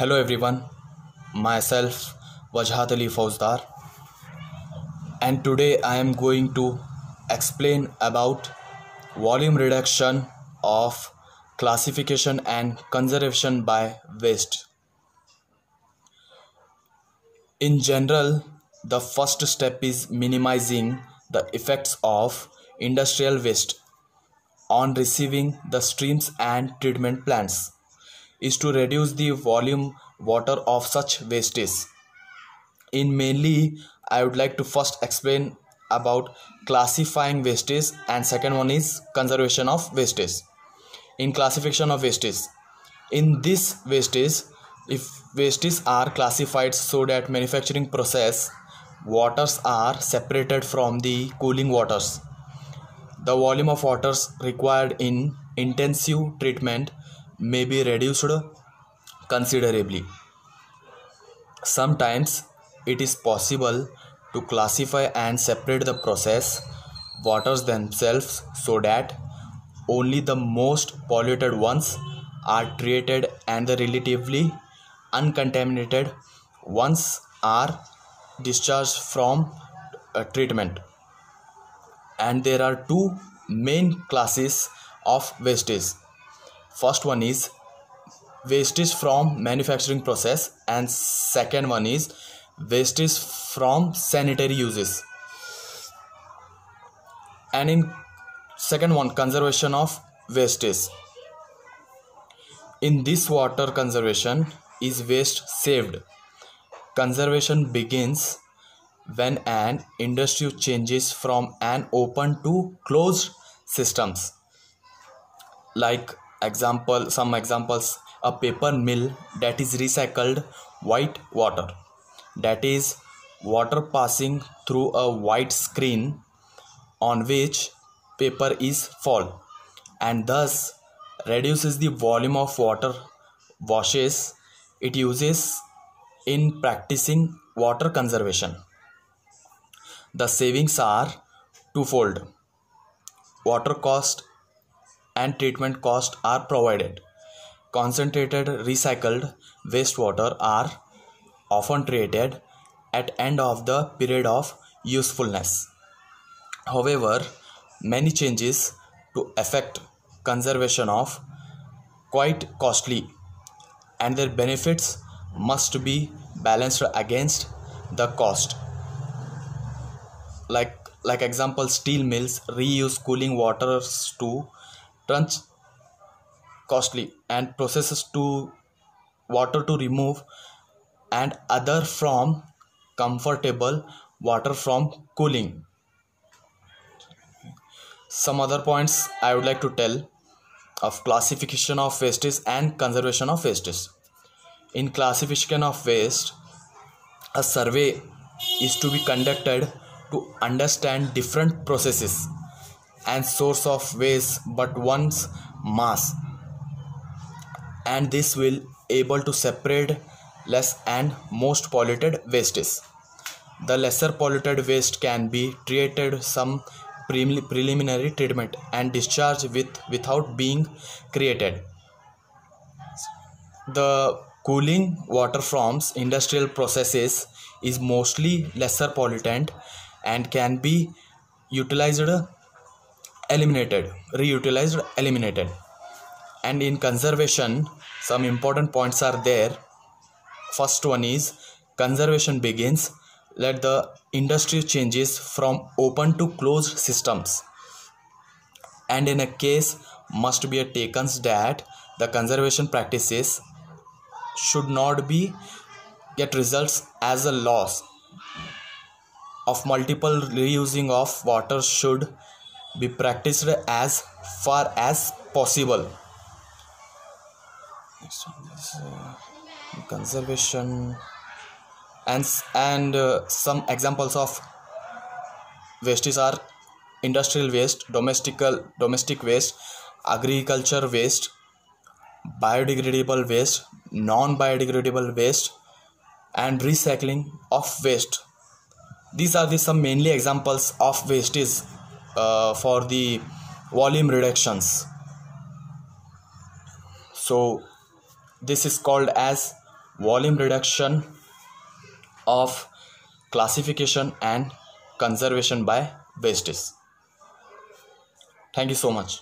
Hello everyone, myself Wajhat Ali Fauzdar, and today I am going to explain about volume reduction of classification and conservation by waste. In general, the first step is minimizing the effects of industrial waste on receiving the streams and treatment plants is to reduce the volume water of such wastes. In mainly, I would like to first explain about classifying wastes, and second one is conservation of wastes. In classification of wastes, in this wastes, if wastes are classified so that manufacturing process waters are separated from the cooling waters, the volume of waters required in intensive treatment may be reduced considerably. Sometimes it is possible to classify and separate the process waters themselves so that only the most polluted ones are treated and the relatively uncontaminated ones are discharged from treatment. And there are two main classes of wastage. First one is wastage from manufacturing process, and second one is wastage from sanitary uses. And in second one, conservation of wastage. In this, water conservation is waste saved. Conservation begins when an industry changes from an open to closed systems. Like some examples, a paper mill that is recycled white water, that is water passing through a white screen on which paper is fall, and thus reduces the volume of water washes it uses in practicing water conservation. The savings are twofold. Water cost and treatment cost are provided. Concentrated recycled wastewater are often treated at end of the period of usefulness. However, many changes to affect conservation of quite costly, and their benefits must be balanced against the cost. Like example, steel mills reuse cooling waters to trench costly and processes to water to remove and other from comfortable water from cooling. Some other points I would like to tell of classification of wastes and conservation of wastes. In classification of waste, a survey is to be conducted to understand different processes and source of waste but one's mass, and this will able to separate less and most polluted wastes. The lesser polluted waste can be treated some preliminary treatment and discharged without being created. The cooling water from industrial processes is mostly lesser pollutant and can be utilized, eliminated. And in conservation, some important points are there. First one is conservation begins let the industry changes from open to closed systems, and in a case must be taken that the conservation practices should not be get results as a loss of multiple reusing of water should be practiced as far as possible. Next one is conservation and some examples of wastes are industrial waste, domestic waste, agriculture waste, biodegradable waste, non-biodegradable waste, and recycling of waste. These are some mainly examples of wastes for the volume reductions. So this is called as volume reduction of classification and conservation by wastes. Thank you so much.